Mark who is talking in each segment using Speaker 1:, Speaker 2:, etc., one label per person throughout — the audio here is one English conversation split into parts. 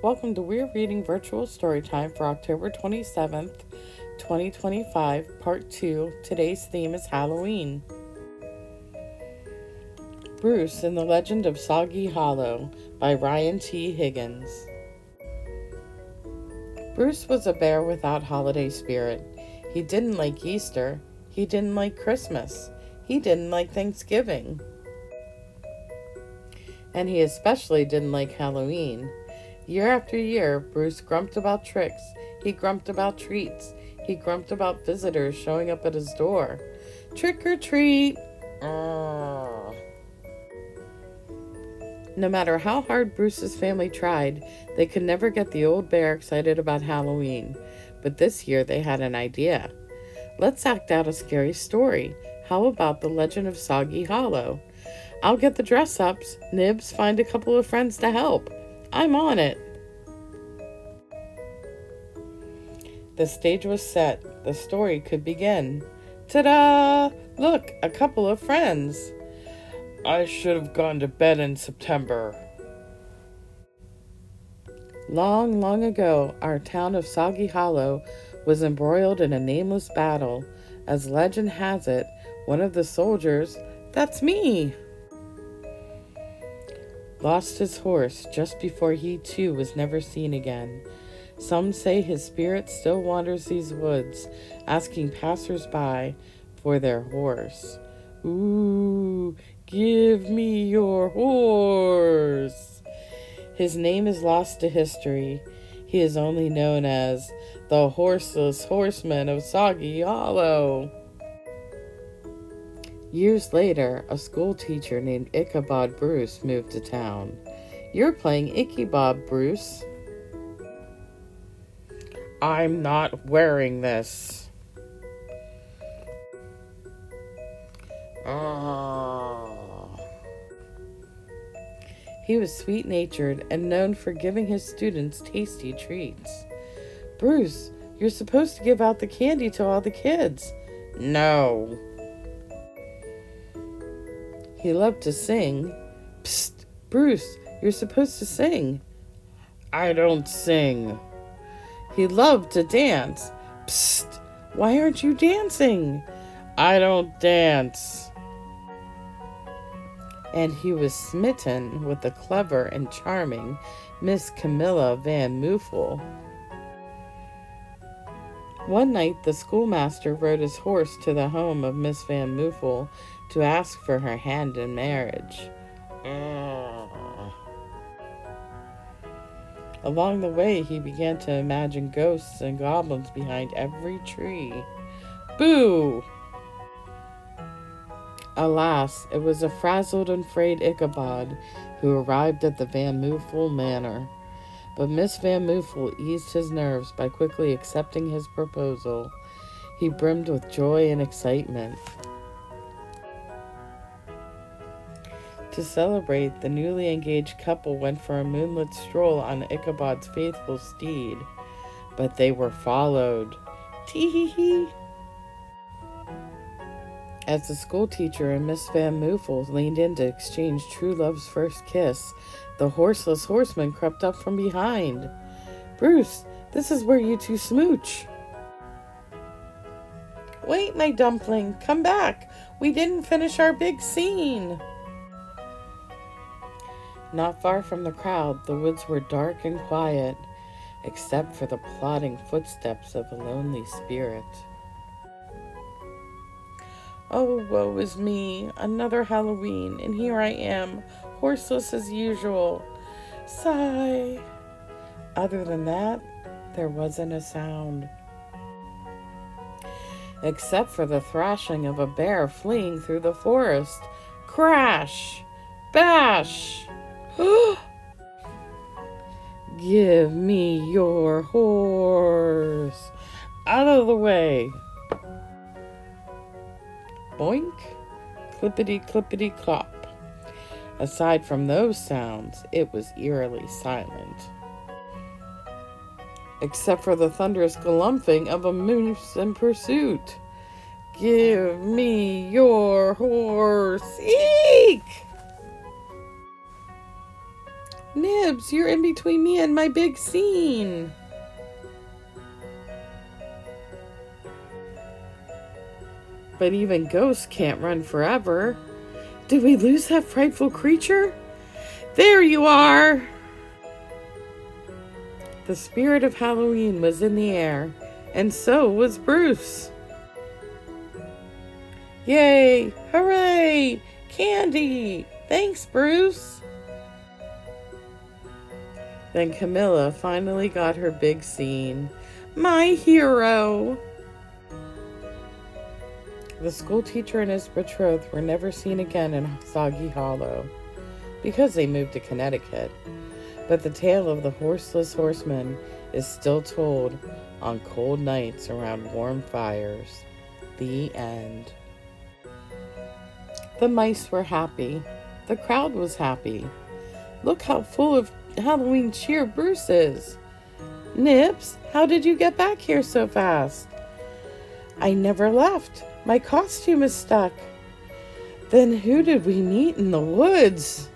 Speaker 1: Welcome to Weir Reading Virtual Storytime for October 27th, 2025, Part 2. Today's theme is Halloween. Bruce in the Legend of Soggy Hollow by Ryan T. Higgins. Bruce was a bear without holiday spirit. He didn't like Easter. He didn't like Christmas. He didn't like Thanksgiving. And he especially didn't like Halloween. Year after year, Bruce grumped about tricks. He grumped about treats. He grumped about visitors showing up at his door. Trick or treat! No matter how hard Bruce's family tried, they could never get the old bear excited about Halloween. But this year they had an idea. Let's act out a scary story. How about the Legend of Soggy Hollow? I'll get the dress-ups. Nibs, find a couple of friends to help. I'm on it. The stage was set. The story could begin. Ta-da! Look, a couple of friends. I should have gone to bed in September. Long, long ago, our town of Soggy Hollow was embroiled in a nameless battle. As legend has it, one of the soldiers, that's me, lost his horse just before he too was never seen again. Some say his spirit still wanders these woods, asking passers-by for their horse. Ooh, give me your horse. His name is lost to history. He is only known as the Horseless Horseman of Soggy Hollow. Years later, a school teacher named Ichabod Bruce moved to town. You're playing Ichabod, Bruce. I'm not wearing this. He was sweet-natured and known for giving his students tasty treats. Bruce, you're supposed to give out the candy to all the kids. No. He loved to sing. Psst, Bruce, you're supposed to sing. I don't sing. He loved to dance. Psst, why aren't you dancing? I don't dance. And he was smitten with the clever and charming Miss Camilla Van Muffel. One night, the schoolmaster rode his horse to the home of Miss Van Muffel to ask for her hand in marriage. Along the way, he began to imagine ghosts and goblins behind every tree. Boo! Alas, it was a frazzled and frayed Ichabod who arrived at the Van Muffel manor. But Miss Van Muffel eased his nerves by quickly accepting his proposal. He brimmed with joy and excitement. To celebrate, the newly engaged couple went for a moonlit stroll on Ichabod's faithful steed. But they were followed. Tee-hee-hee! As the schoolteacher and Miss Van Muffel leaned in to exchange true love's first kiss, the horseless horseman crept up from behind. Bruce, this is where you two smooch. Wait, my dumpling, come back. We didn't finish our big scene. Not far from the crowd, the woods were dark and quiet, except for the plodding footsteps of a lonely spirit. Oh, woe is me, another Halloween, and here I am, horseless as usual. Sigh. Other than that, there wasn't a sound. Except for the thrashing of a bear fleeing through the forest. Crash! Bash! Give me your horse. Out of the way. Boink, clippity-clippity-clop. Aside from those sounds, it was eerily silent. Except for the thunderous galumphing of a moose in pursuit. Give me your horse. Eek! Nibs, you're in between me and my big scene. But even ghosts can't run forever. Did we lose that frightful creature? There you are! The spirit of Halloween was in the air, and so was Bruce. Yay! Hooray! Candy! Thanks, Bruce! Then Camilla finally got her big scene. My hero! The school teacher and his betrothed were never seen again in Soggy Hollow, because they moved to Connecticut. But the tale of the horseless horseman is still told on cold nights around warm fires. The end. The mice were happy. The crowd was happy. Look how full of Halloween cheer Bruce is. Nibs, how did you get back here so fast? I never left. My costume is stuck. Then who did we meet in the woods?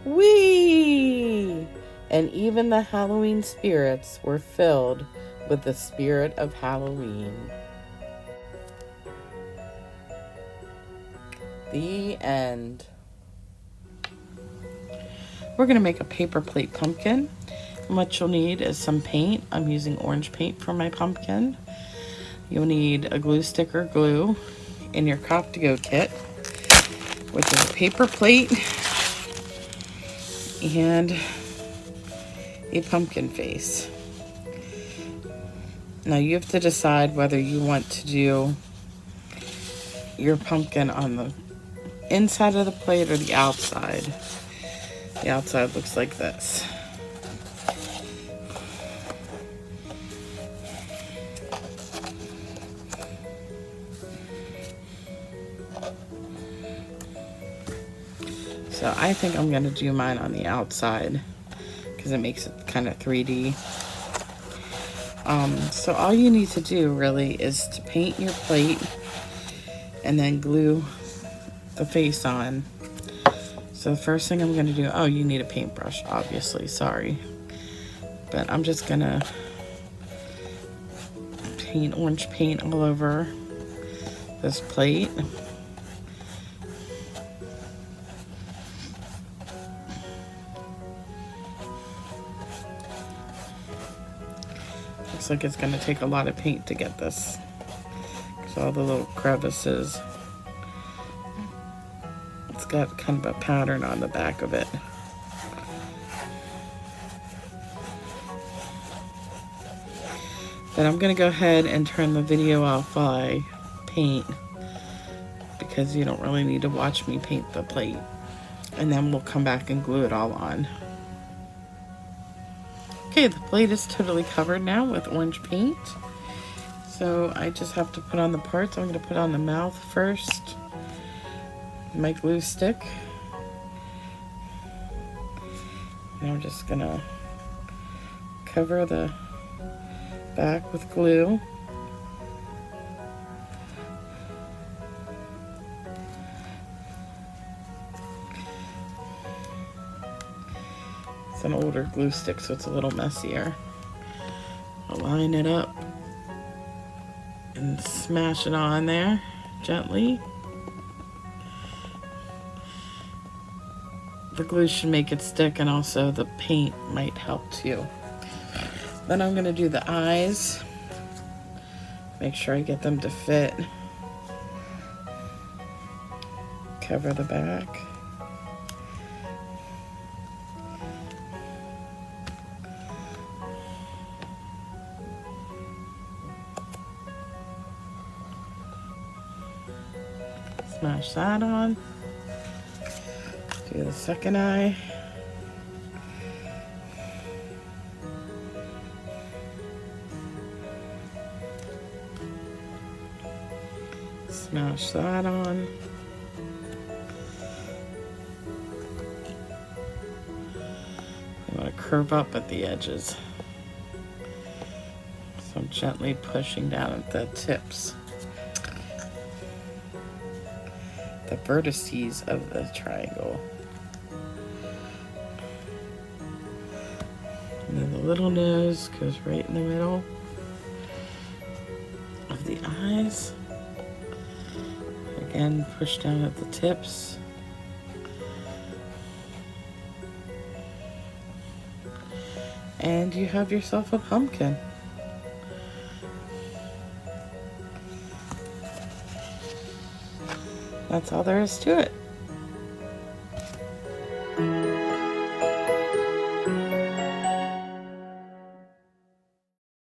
Speaker 1: Whee! And even the Halloween spirits were filled with the spirit of Halloween. The end. We're going to make a paper plate pumpkin. And what you'll need is some paint. I'm using orange paint for my pumpkin. You'll need a glue stick or glue in your Cop to Go kit, which is a paper plate and a pumpkin face. Now you have to decide whether you want to do your pumpkin on the inside of the plate or the outside. The outside looks like this. So I think I'm going to do mine on the outside because it makes it kind of 3D. So all you need to do really is to paint your plate and then glue the face on. So the first thing I'm going to do, oh, you need a paintbrush, obviously, sorry. But I'm just going to paint orange paint all over this plate. Looks like it's going to take a lot of paint to get this. So all the little crevices. It's got kind of a pattern on the back of it. Then I'm going to go ahead and turn the video off while I paint, because you don't really need to watch me paint the plate. And then we'll come back and glue it all on. Okay, the plate is totally covered now with orange paint. So I just have to put on the parts. I'm going to put on the mouth first. My glue stick. And I'm just going to cover the back with glue. It's an older glue stick, so it's a little messier. I'll line it up and smash it on there gently. The glue should make it stick, and also the paint might help too. Then I'm going to do the eyes. Make sure I get them to fit. Cover the back. Smash that on. Do the second eye. Smash that on. I want to curve up at the edges. So I'm gently pushing down at the tips. The vertices of the triangle. And then the little nose goes right in the middle of the eyes. Again, push down at the tips. And you have yourself a pumpkin. That's all there is to it.